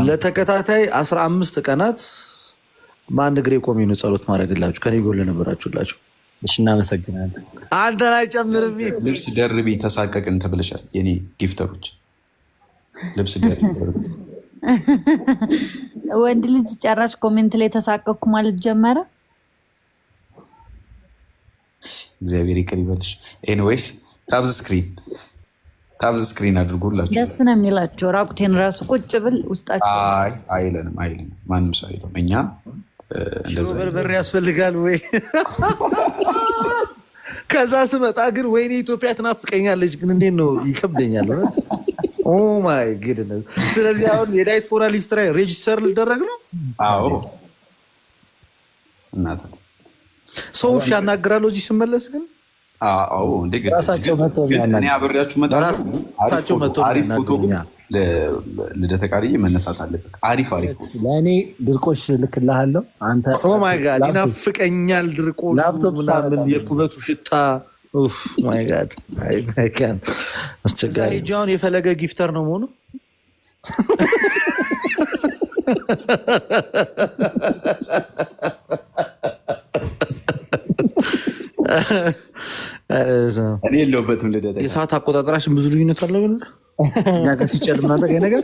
ለተከታታይ 15 ቀናት በአንድ እግሬ ቆሜ ነው ጸሎት ማድረግላችሁ ከኔ ጎን ለነበራችሁላችሁ። እሺ እናመሰግናለን። አንተን አይጨምርም። ልብስ ደርቢ ተሳቀቅን ተብለሻል። የኔ ጊፍተሮች ልብስ ደርቢ ወንድ ልጅ ጨራሽ ኮሜንት ላይ ተሳቀቅኩ ማለት ጀመረ። እግዚአብሔር ይቅር ይበልሽ። ኤኒዌይስ ታብዝ ስክሪን አድርጎላችሁ ደስ ነው የሚላቸው። ራቁቴን ራሱ ቁጭ ብል ውስጣቸው አይለንም ማንም ሰው አይለም። እኛ እንደዛ በርበሬ ያስፈልጋል ወይ? ከዛ ስመጣ ግን ወይኔ ኢትዮጵያ ትናፍቀኛለች፣ ግን እንዴት ነው ይከብደኛል እውነት። ኦ ማይ ጉድነስ። ስለዚህ አሁን የዳይስፖራ ሊስት ላይ ሬጂስተር ልደረግ ነው። አዎ እናት ሰው ያናግራል እዚህ ስመለስ ግን ራሳቸው መጥተው እኔ አብሬያችሁ አሪፍ ፎቶ ልደተ ቃልዬ መነሳት አለበት። አሪፍ ፎቶ ለእኔ ድርቆሽ ልክልሃለሁ። አንተ ኦ ማይ ጋድ ይናፍቀኛል ድርቆሽ ምናምን የኩበቱ ሽታ ማይ ጋድ አስቸጋሪ። ጃውን የፈለገ ጊፍተር ነው መሆኑ እኔ የለሁበትም። ልደተ የሰዓት አቆጣጠራችን ብዙ ልዩነት አለው። እኛ ጋር ሲጨልም እናንተ ጋር ነገር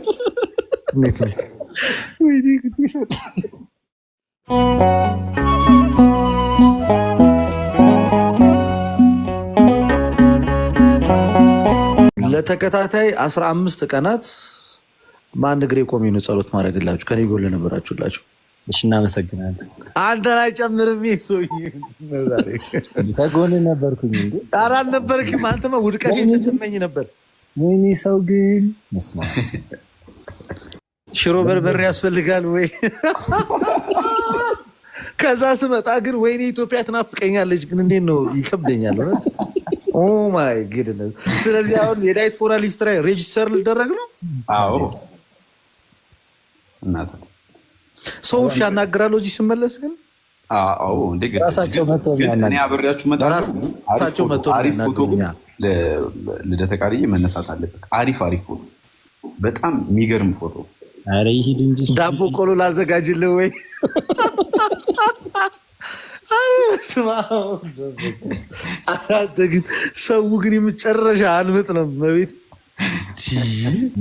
ለተከታታይ 15 ቀናት በአንድ እግሬ ቆሜ ነው ጸሎት ማድረግላችሁ ከኔ ጎን ለነበራችሁላችሁ። እሺ እናመሰግናለን። አንተን አይጨምርም። ከጎን ነበርኩኝ እንዴ? ኧረ አልነበርክም። አንተማ ውድቀቴን ስትመኝ ነበር። ወይኔ ሰው ግን መስማ ሽሮ በርበሬ ያስፈልጋል ወይ? ከዛ ስመጣ ግን ወይኔ ኢትዮጵያ ትናፍቀኛለች፣ ግን እንዴት ነው ይከብደኛል እውነት። ኦ ማይ ጉድነስ። ስለዚህ አሁን የዳይስፖራ ሊስት ላይ ሬጂስተር ልደረግ ነው። አዎ እናት ሰው ያናግራል እዚህ ስመለስ ግን ራሳቸው መጥተው እኔ አብሬያችሁ አሪፍ ፎቶ ልደተ ቃልዬ መነሳት አለበት። አሪፍ ፎቶ በጣም የሚገርም ፎቶ። ኧረ ይሂድ እንጂ ዳቦ ቆሎ ላዘጋጅልህ ወይ? ግን ሰው ግን የመጨረሻ አልምጥ ነው መቤት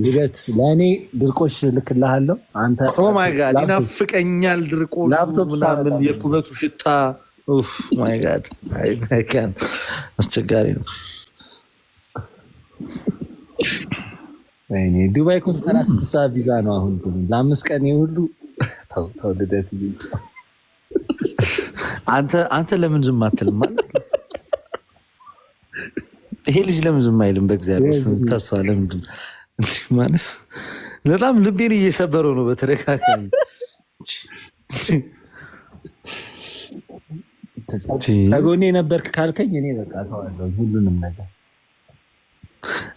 ልደት ለእኔ ድርቆሽ ልክልሃለሁ። አንተ ኦ ማይ ጋድ ይናፍቀኛል ድርቆሽ ምናምን የኩበቱ ሽታ ማይ ጋድ አስቸጋሪ ነው። ዱባይ እኮ 96 ሰዓት ቪዛ ነው አሁን ለ5 ቀን ሁሉ ተው ልደት። አንተ ለምን ዝም አትልም ማለት ይሄ ልጅ ለምን ዝም አይልም? በእግዚአብሔር ተስፋ ለምንድን ማለት በጣም ልቤን እየሰበረው ነው በተደጋጋሚ። ከጎኔ ነበርክ ካልከኝ እኔ በቃ ተዋለሁ ሁሉንም ነገር።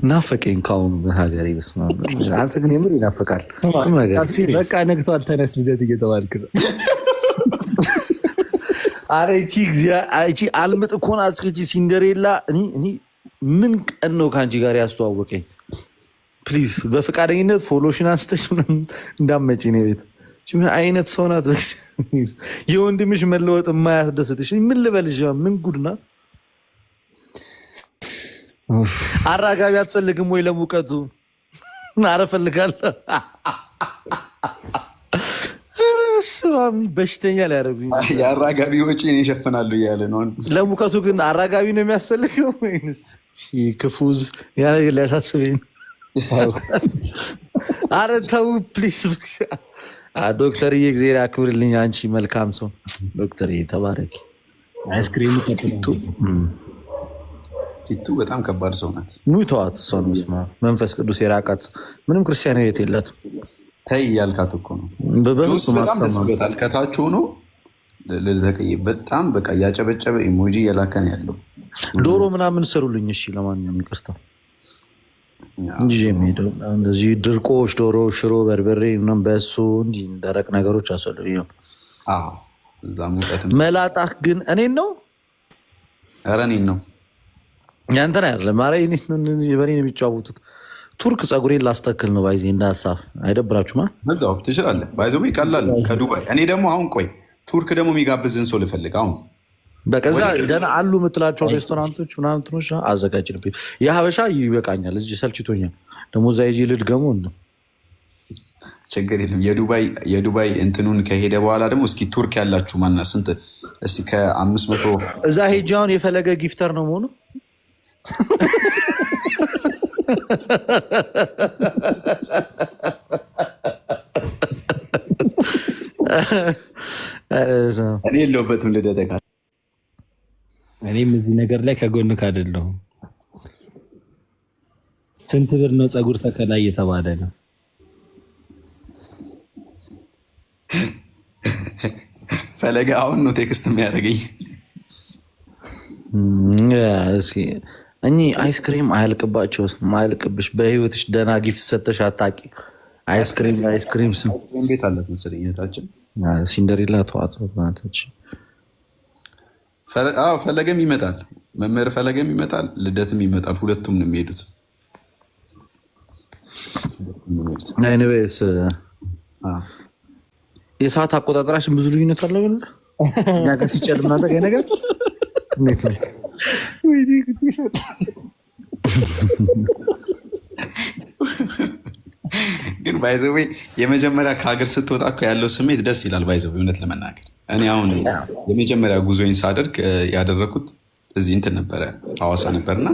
ናፈቀኝ ከአሁኑ ሀገሬ። በስመ አብ አንተ ግን የምር ይናፈቃል። በቃ ነግቷል ተነስ ልደት እየተባልክ ነው። ኧረ ይቺ አልምጥ እኮ ናት እስኪ ሲንደሬላ። እኔ ምን ቀን ነው ከአንቺ ጋር ያስተዋወቀኝ? ፕሊዝ በፈቃደኝነት ፎሎሽን አንስተሽ እንዳመጪ ነው ቤት። ምን አይነት ሰው ናት? የወንድምሽ መለወጥ የማያስደስትሽ ምን ልበልሽ? ምን ጉድ ናት? አራጋቢ አትፈልግም ወይ ለሙቀቱ? ኧረ እፈልጋለሁ። በሽተኛ ሊያደርጉኝ የአራጋቢ ወጪ ይሸፍናሉ እያለ ነው። ለሙቀቱ ግን አራጋቢ ነው የሚያስፈልገው ወይንስ ክፉዝ? ያ ነገር ሊያሳስበኝ። ኧረ ተው ፕሊስ። ዶክተርዬ እግዜር ያክብርልኝ። አንቺ መልካም ሰው ዶክተርዬ ተባረኪ። አይስክሪም ቲቱ በጣም ከባድ ሰው ናት። ተዋት እሷን። መስማ መንፈስ ቅዱስ የራቃት ምንም ክርስቲያን ህይወት የላትም። ተይ እያልካት እኮ ነው። በጣም ደስ ብሎታል። ከታች ሆኖ ልተቀይ በጣም በቃ እያጨበጨበ ኢሞጂ እየላከን ያለው ዶሮ ምናምን ስሩልኝ። እሺ ለማንኛውም ይቅርታ እንጂ የሚሄደው እንደዚህ ድርቆሽ፣ ዶሮ፣ ሽሮ፣ በርበሬ ምናምን በእሱ እንዲህ ደረቅ ነገሮች አስወልኝ። እዛ ሙቀት መላጣህ ግን እኔን ነው። ኧረ እኔን ነው ያንተን አይደለም። ኧረ በእኔ ነው የሚጫወቱት። ቱርክ ፀጉሬን ላስተክል ነው ባይዜ እንደ ሀሳብ አይደብራችሁማ? በዛው ትችላለህ። ባይዘው ይቀላል ከዱባይ። እኔ ደግሞ አሁን ቆይ ቱርክ ደግሞ የሚጋብዝን ሰው ልፈልግ አሁን በቀዛ ደህና አሉ የምትላቸው ሬስቶራንቶች ምናምን ትኖች አዘጋጅልብኝ። የሀበሻ ይበቃኛል፣ እዚህ ሰልችቶኛል። ደግሞ እዛ ይዤ ልድገሙ ነው ችግር የለም። የዱባይ እንትኑን ከሄደ በኋላ ደግሞ እስኪ ቱርክ ያላችሁ ማና ስንት እስኪ ከ500 እዛ ሄጄ አሁን የፈለገ ጊፍተር ነው መሆኑ እኔ የለሁበትም ልደተቃ እኔም እዚህ ነገር ላይ ከጎንክ አይደለሁም። ስንት ብር ነው ፀጉር ተከላ እየተባለ ነው? ፈለገ አሁን ነው ቴክስት የሚያደርገኝ። እስኪ እኚህ አይስክሪም አያልቅባቸው ማያልቅብሽ በህይወትሽ ደህና ጊፍት ሰተሽ አታቂ። አይስክሪም ስም ቤት አለት መሰለኝ እህታችን ሲንደሬላ ተዋጥናቶች። ፈለገም ይመጣል፣ መምህር ፈለገም ይመጣል፣ ልደትም ይመጣል። ሁለቱም ነው የሚሄዱት። አይነቤስ የሰዓት አቆጣጠራችን ብዙ ልዩነት አለው። እኛ ጋር ሲጨልም እናንተ ጋር ነገር ግን ባይዘዌ የመጀመሪያ ከሀገር ስትወጣ እኮ ያለው ስሜት ደስ ይላል። ባይዘዌ እውነት ለመናገር እኔ አሁን የመጀመሪያ ጉዞዬን ሳደርግ ያደረኩት እዚህ እንትን ነበረ ሐዋሳ ነበርና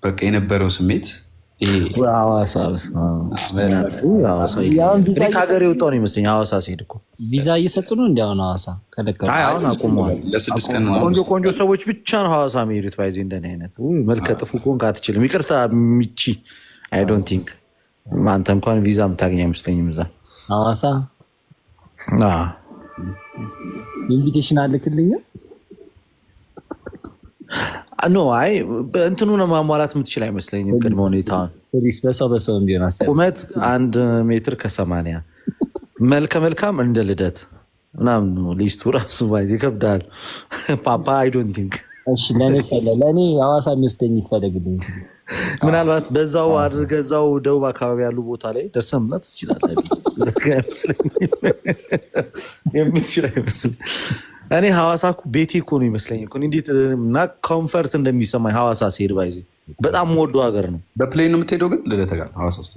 በቃ የነበረው ስሜት ከሀገር የወጣሁ ነው ይመስለኝ። ሐዋሳ ሲሄድ እኮ ቪዛ እየሰጡ ነው እንዲያውም ሐዋሳ አሁን አቁመዋል። ለ6 ቀን ቆንጆ ሰዎች ብቻ ነው ሐዋሳ የሚሄዱት። ባይዜ እንደኔ አይነት መልከ ጥፉ ከሆንክ አትችልም። ይቅርታ ሚቺ አይ ዶንት ቲንክ አንተ እንኳን ቪዛ የምታገኝ አይመስለኝም እዛ ሐዋሳ። ኢንቪቴሽን አልክልኝ ኖ አይ እንትኑ ነው ማሟላት የምትችል አይመስለኝም። ቅድመ ሁኔታውን በሰው እንዲሆን ቁመት 1 ሜትር ከ80 መልከ መልካም እንደ ልደት ምናምን ሊስቱ ራሱ ባይዜ ይከብዳል። ፓፓ አይ ዶንት ቲንክ ለእኔ ሐዋሳ የሚወስደኝ ይፈለግልኝ። ምናልባት በዛው አድርገህ እዛው ደቡብ አካባቢ ያሉ ቦታ ላይ ደርሰህ መምላት ትችላለህ። የምትችል አይመስለኝም። እኔ ሐዋሳ እኮ ቤቴ እኮ ነው ይመስለኝ እኮ እንዴት እና ኮንፈርት እንደሚሰማኝ ሐዋሳ ሲሄድ ባይዜ በጣም የምወደው ሀገር ነው። በፕሌን ነው የምትሄደው ግን ልደተ ጋር ሐዋሳ ውስጥ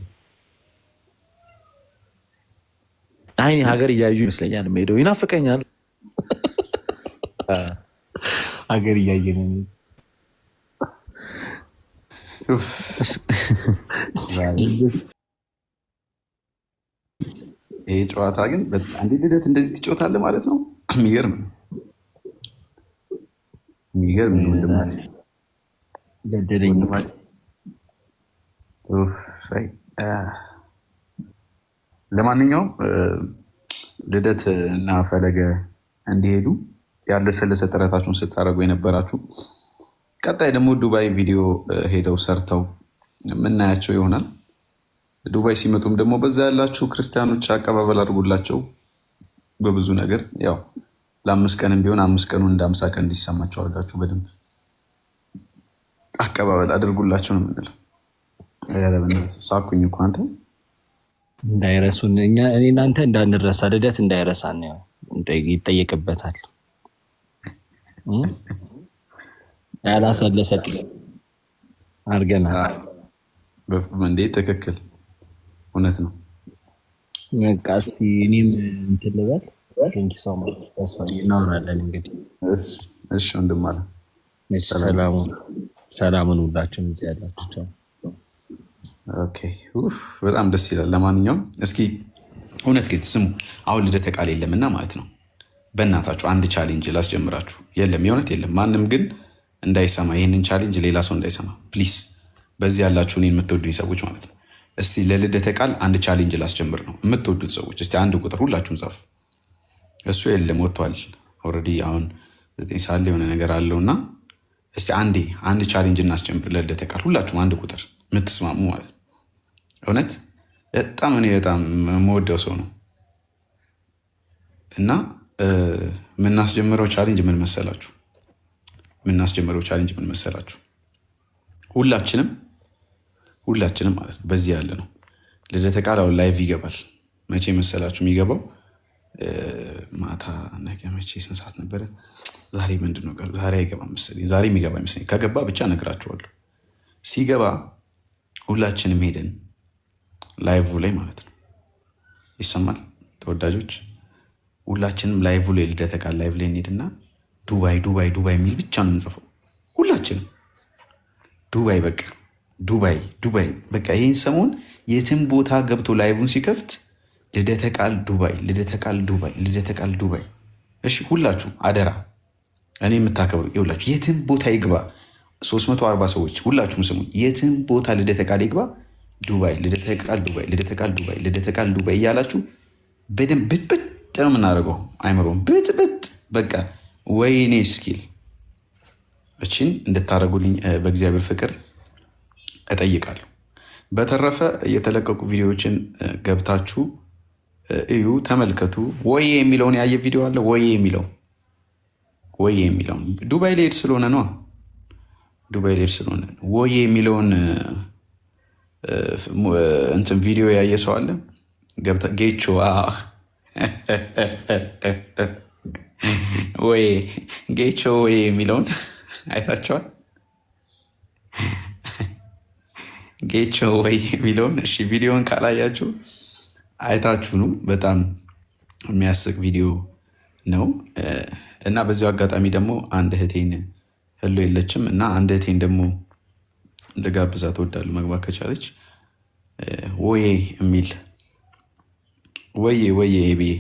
አይ ሀገር እያዩ ይመስለኛል የምሄደው። ይናፍቀኛል ሀገር እያየ ነው። ይሄ ጨዋታ ግን አንዴ ልደት እንደዚህ ትጫወታለህ ማለት ነው። የሚገርም ነው። ለማንኛውም ልደት እና ፈለገ እንዲሄዱ ያለሰለሰ ጥረታችሁን ስታደርጉ የነበራችሁ ቀጣይ ደግሞ ዱባይ ቪዲዮ ሄደው ሰርተው የምናያቸው ይሆናል። ዱባይ ሲመጡም ደግሞ በዛ ያላችሁ ክርስቲያኖች አቀባበል አድርጉላቸው በብዙ ነገር። ያው ለ5 ቀንም ቢሆን 5 ቀኑን እንደ 50 ቀን እንዲሰማቸው አድርጋችሁ በደንብ አቀባበል አድርጉላቸው ነው የምንለው። ሳኩኝ እኮ አንተ እንዳይረሱን እኔ እናንተ እንዳንረሳ ልደት እንዳይረሳ ነው ይጠየቅበታል። ያላሰለሰ አድርገናል እንዴ? ትክክል፣ እውነት ነው። እኔም እንትን ልበል እናወራለን እንግዲህ። እሺ ወንድም አለ ሰላሙን ሁላችሁም እዚህ ያላችሁ በጣም ደስ ይላል። ለማንኛውም እስኪ እውነት ግን ስሙ፣ አሁን ልደተ ቃል የለምና ማለት ነው። በእናታችሁ አንድ ቻሌንጅ ላስጀምራችሁ። የለም የእውነት የለም። ማንም ግን እንዳይሰማ ይህንን ቻሌንጅ ሌላ ሰው እንዳይሰማ ፕሊዝ። በዚህ ያላችሁ እኔን የምትወዱኝ ሰዎች ማለት ነው። እስቲ ለልደተ ቃል አንድ ቻሌንጅ ላስጀምር ነው። የምትወዱት ሰዎች እስቲ አንድ ቁጥር ሁላችሁም ጻፉ። እሱ የለም ወጥቷል ኦልሬዲ። አሁን 9 ሰዓት ላይ የሆነ ነገር አለውና እስቲ አንድ ቻሌንጅ እናስጀምር ለልደተ ቃል። ሁላችሁም አንድ ቁጥር የምትስማሙ ማለት ነው። እውነት በጣም እኔ በጣም የምወደው ሰው ነው እና የምናስጀምረው ቻሌንጅ ምን መሰላችሁ? ሁላችንም ማለት ነው። በዚህ ያለ ነው ልደተ ቃል አሁን ላይቭ ይገባል። መቼ መሰላችሁ የሚገባው? ማታ ነገ መቼ ስንት ሰዓት ነበረ? ዛሬ ምንድን ነው? ዛሬ አይገባም መሰለኝ። ዛሬ የሚገባ ይመስለኝ። ከገባ ብቻ እነግራችኋለሁ። ሲገባ ሁላችንም ሄደን ላይቭ ላይ ማለት ነው ይሰማል። ተወዳጆች ሁላችንም ላይቭ ላይ ልደተ ቃል ላይቭ ላይ እንሄድና ዱባይ ዱባይ ዱባይ የሚል ብቻ ነው የምንጽፈው። ሁላችንም ዱባይ በቃ ዱባይ ዱባይ በቃ። ይህን ሰሞን የትም ቦታ ገብቶ ላይቭን ሲከፍት ልደተ ቃል ዱባይ፣ ልደተ ቃል ዱባይ፣ ልደተ ቃል ዱባይ። እሺ ሁላችሁ አደራ፣ እኔ የምታከብሩ ይውላችሁ፣ የትም ቦታ ይግባ 340 ሰዎች ሁላችሁም ስሙ። የትም ቦታ ልደተ ቃል ይግባ ዱባይ፣ ልደተ ቃል ዱባይ፣ ልደተ ቃል ዱባይ፣ ልደተ ቃል ዱባይ እያላችሁ በደንብ ብጥብጥ ነው የምናደርገው። አይምሮም ብጥብጥ በቃ ወይኔ እስኪል እችን እንድታደርጉልኝ በእግዚአብሔር ፍቅር እጠይቃለሁ። በተረፈ የተለቀቁ ቪዲዮዎችን ገብታችሁ እዩ፣ ተመልከቱ። ወዬ የሚለውን ያየ ቪዲዮ አለ። ወዬ የሚለውን ዱባይ ልሄድ ስለሆነ ነው። ዱባይ ልሄድ ስለሆነ ወዬ የሚለውን እንትን ቪዲዮ ያየ ሰው አለ? ገብታ ጌቾ ወይ ጌቾ ወይ የሚለውን አይታችኋል? ጌቾ ወይ የሚለውን እሺ፣ ቪዲዮን ካላያችሁ አይታችሁ ነው። በጣም የሚያስቅ ቪዲዮ ነው እና በዚሁ አጋጣሚ ደግሞ አንድ እህቴን ህሎ የለችም እና አንድ እህቴን ደግሞ ልጋብዛት እወዳለሁ። መግባት ከቻለች ወዬ የሚል ወዬ ወዬ ብዬ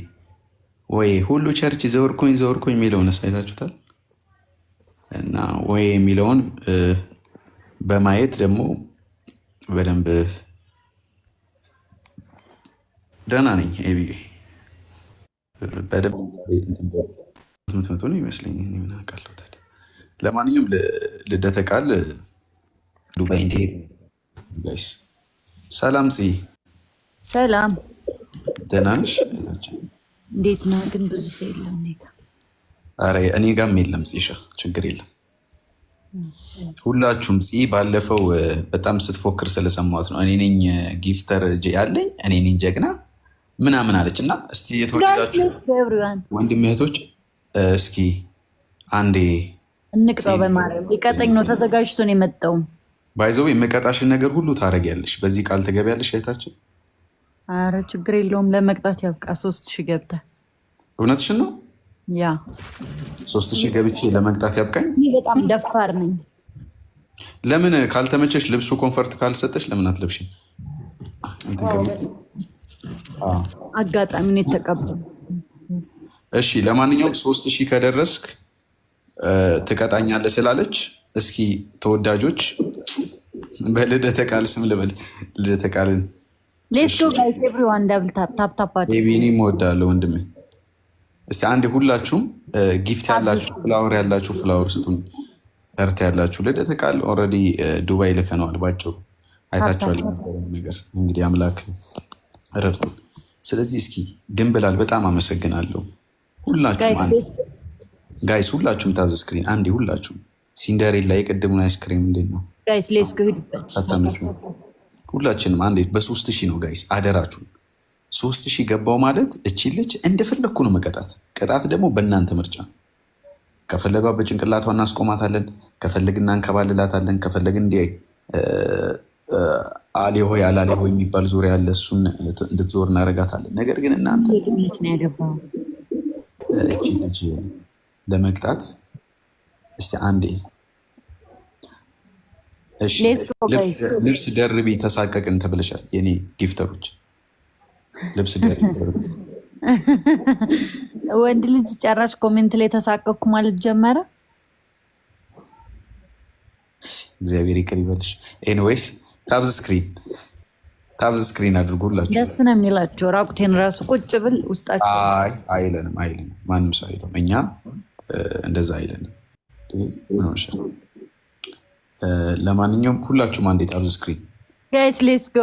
ወዬ ሁሉ ቸርች ዘወርኩኝ የሚለውን አይታችሁታል? እና ወዬ የሚለውን በማየት ደግሞ በደንብ ደህና ነኝ በደንብ መቶ ነው ይመስለኝ። ምን አውቃለሁ ታዲያ። ለማንኛውም ልደተ ቃል ዱባይ እንዲሄድ ጋይስ። ሰላም ጽ ሰላም፣ ደህና ነሽ? እንዴት ነው ግን? ብዙ ሰው የለም ኧረ እኔ ጋም የለም ጽሻ፣ ችግር የለም። ሁላችሁም ጽ ባለፈው በጣም ስትፎክር ስለሰማሁት ነው። እኔ ነኝ ጊፍተር ያለኝ እኔ ነኝ ጀግና ምናምን አለች እና እስቲ የተወደዳችሁ ወንድም እህቶች እስኪ አንዴ እንቅጣው። በማርያም ሊቀጠኝ ነው፣ ተዘጋጅቶ ነው የመጣው። ባይዘው የመቀጣሽን ነገር ሁሉ ታደርጊያለሽ። በዚህ ቃል ትገቢያለሽ እህታችን። አረ ችግር የለውም፣ ለመቅጣት ያብቃ። 3000 ገብተህ እውነትሽን ነው። ያ 3000 ገብቼ ለመቅጣት ያብቃኝ። በጣም ደፋር ነኝ። ለምን ካልተመቸሽ ልብሱ ኮንፈርት ካልሰጠሽ ለምን አትለብሽም? አጋጣሚ ነው የተቀበሉ። እሺ ለማንኛውም 3000 ከደረስክ ትቀጣኛለህ ስላለች እስኪ ተወዳጆች በልደተ ቃል ስም ልበል። ልደተ ቃልን ሌትስ ጎ ጋይስ ኤቭሪዋን ዳብል ታፕ ታፕ ቤቢኒ እወዳለሁ ወንድሜ። እስቲ አንዴ ሁላችሁም ጊፍት ያላችሁ ፍላወር ያላችሁ ፍላወር ስጡን። እርት ያላችሁ ልደተ ቃል ኦልሬዲ ዱባይ ልከነዋል። ባጭሩ አይታችኋል ነገር እንግዲህ አምላክ ረድቶን። ስለዚህ እስኪ ድንብላል በጣም አመሰግናለሁ ሁላችሁም። ጋይስ ሁላችሁም ታብ ስክሪን አንዴ ሁላችሁም። ሲንደሬላ የቀደሙን አይስክሪም እንዴት ነው ጋይስ? ሌትስ ጎ ሂድበት። ሁላችንም አንዴ በ3000 ነው ጋይስ፣ አደራችሁን 3000 ገባው ማለት እቺ ልጅ እንደፈለግኩ ነው መቀጣት። ቅጣት ደግሞ በእናንተ ምርጫ። ከፈለጋ በጭንቅላቷ እናስቆማታለን፣ ከፈለግና እንከባልላታለን፣ ከፈለግ እንዲ አሌ ሆይ አላሌ ሆይ የሚባል ዙሪያ ያለ እሱን እንድትዞር እናደርጋታለን። ነገር ግን እናንተ እቺ ልጅ ለመቅጣት እስቲ አንዴ ልብስ ደርቢ ተሳቀቅን ተብለሻል። የኔ ጊፍተሮች ልብስ ደርቢ ወንድ ልጅ ጨራሽ ኮሜንት ላይ ተሳቀቅኩ ማለት ጀመረ። እግዚአብሔር ይቅር ይበልሽ። ኤኒዌይስ ታብዝ ስክሪን አድርጎላችሁ ደስ ነው የሚላቸው። ራቁቴን ራሱ ቁጭ ብል ውስጣቸው አይለንም ማንም ሰው አይለም። እኛ እንደዛ አይለንም። ለማንኛውም ሁላችሁም አንዴ ታብዝ ስክሪን ጋይስ ሌትስ ጎ።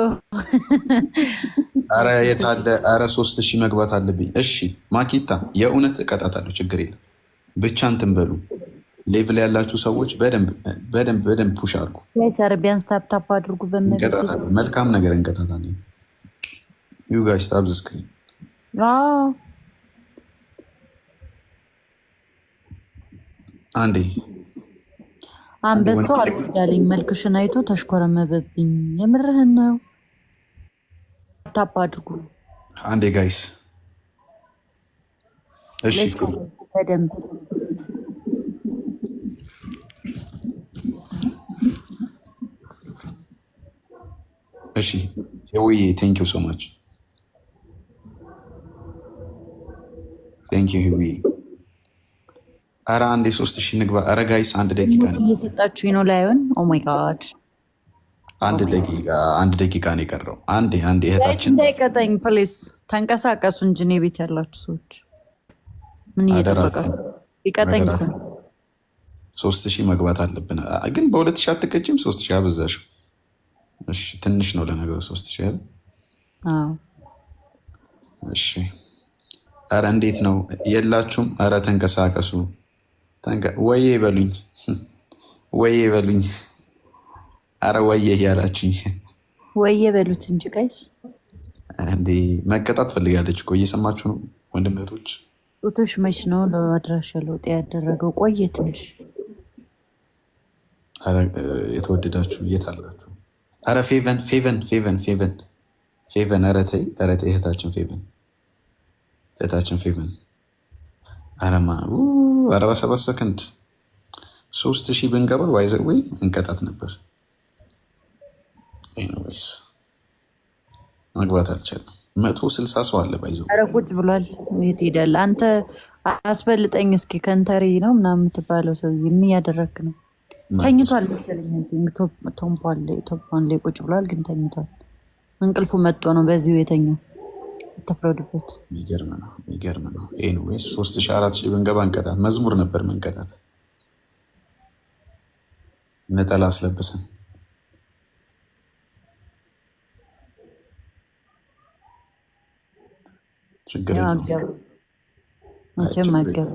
አረ የታለ? አረ 3000 መግባት አለብኝ። እሺ ማኪታ የእውነት እቀጣታለሁ፣ ችግር የለም ብቻ እንትን በሉ ሌቭል ያላችሁ ሰዎች በደንብ ፑሽ አድርጉ። ቢያንስ ታፕታፕ አድርጉ። እንቀጣታለን፣ መልካም ነገር እንቀጣታለን። ዩ ጋይስ ታብ ዘ ስክሪን። አንዴ አንበሳው አልወዳለኝ መልክሽን አይቶ ተሽኮረመበብኝ። የምርህን ነው? ታፕ አድርጉ አንዴ ጋይስ። እሺ በደንብ እሺ። የውዬ ቴንክ ዩ ሶ ማች ቴንክ ዩ ህዊ። ኧረ አንዴ 3000 ንግባ። ኧረ ጋይስ አንድ ደቂቃ እየሰጣችሁኝ ነው ላይሆን። ኦ ማይ ጋድ አንድ ደቂቃ ነው የቀረው። አንዴ እህታችን እንዳይቀጠኝ ፕሊስ። ተንቀሳቀሱ እንጂ እኔ ቤት ያላችሁ ሰዎች ምን እየጠበቃችሁ? ይቀጠኝ። 3000 መግባት አለብን ግን በ2000 አትቀጭም። 3000 አበዛሽው። እሺ ትንሽ ነው ለነገሩ 3000 አይደል? እሺ ኧረ እንዴት ነው የላችሁም? ኧረ ተንቀሳቀሱ። ወዬ በሉኝ ወዬ በሉኝ። ኧረ ወዬ እያላችሁኝ ወዬ በሉት እንጂ ጋይስ። እንዴ መቀጣት ፈልጋለች እኮ እየሰማችሁ ነው ወንድም እህቶች። ጡቶች መች ነው ለአድራሻ ለውጥ ያደረገው? ቆየ ትንሽ። የተወደዳችሁ የት አላችሁ? ኧረ ፌቨን ኧረ ተይ እህታችን ፌቨን አረማ 47 ሰከንድ 3000 ብንገባ ዋይዘወይ እንቀጣት ነበር። ኤኒዌይስ መግባት አልቻለም። 160 ሰው አለ ባይዘው። ኧረ ቁጭ ብሏል። የት ሄዳለህ አንተ? አስበልጠኝ እስኪ። ከንተሪ ነው ምናምን የምትባለው ሰው ምን እያደረግክ ነው? ተኝቷል መሰለኝ። ቶምፓን ላይ ቁጭ ብሏል ግን ተኝቷል። እንቅልፉ መጥቶ ነው በዚሁ የተኛው። ተፍረዱበት። የሚገርም ነው። ኤኒዌይስ 3000 4000 ብንገባ እንቀጣት። መዝሙር ነበር መንቀጣት። ነጠላ አስለብሰን ችግር መቼም አገብ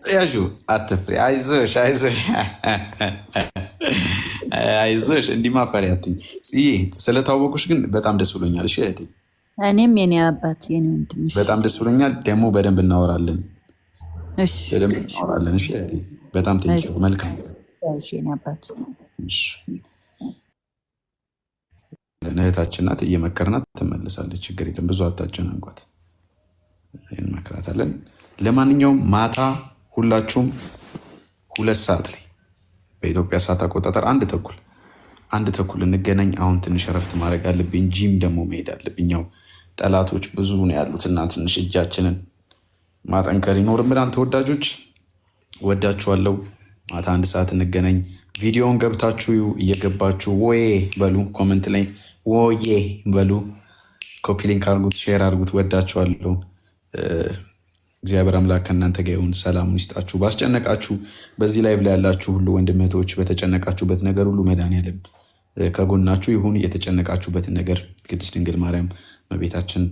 ያዡ አትፍሪ። አይዞሽ እንዲህ ማፈሪያ አትይኝ ጽዬ። ስለታወቁሽ ግን በጣም ደስ ብሎኛል። እሺ እህቴ። እኔም የኔ አባት የኔ ወንድም በጣም ደስ ብሎኛል። ደግሞ በደንብ እናወራለን። እሺ በደንብ እናወራለን። እሺ እህቴ። በጣም ቴንኪው። መልካም። እሺ የኔ አባት። እሺ እህታችን ናት፣ እየመከርናት ትመልሳለች። ችግር የለም። ብዙ አታጨናንቋት፣ እንመክራታለን። ለማንኛውም ማታ ሁላችሁም 2 ሰዓት ላይ በኢትዮጵያ ሰዓት አቆጣጠር 1 ተኩል እንገናኝ። አሁን ትንሽ እረፍት ማድረግ አለብኝ። ጂም ደግሞ መሄድ አለብኝ። ያው ጠላቶች ብዙ ነው ያሉትና ትንሽ እጃችንን ማጠንከር ይኖርብናል። ተወዳጆች ወዳችኋለሁ። ማታ 1 ሰዓት እንገናኝ። ቪዲዮውን ገብታችሁ እየገባችሁ ወዬ በሉ፣ ኮመንት ላይ ወዬ በሉ፣ ኮፒ ሊንክ አድርጉት፣ ሼር አድርጉት። ወዳችኋለሁ። እግዚአብሔር አምላክ ከእናንተ ጋር ይሁን። ሰላሙን ይስጣችሁ። ባስጨነቃችሁ በዚህ ላይቭ ላይ ያላችሁ ሁሉ ወንድምህቶች በተጨነቃችሁበት ነገር ሁሉ መድኃኒዓለም ከጎናችሁ ይሁን። የተጨነቃችሁበትን ነገር ቅድስት ድንግል ማርያም እመቤታችን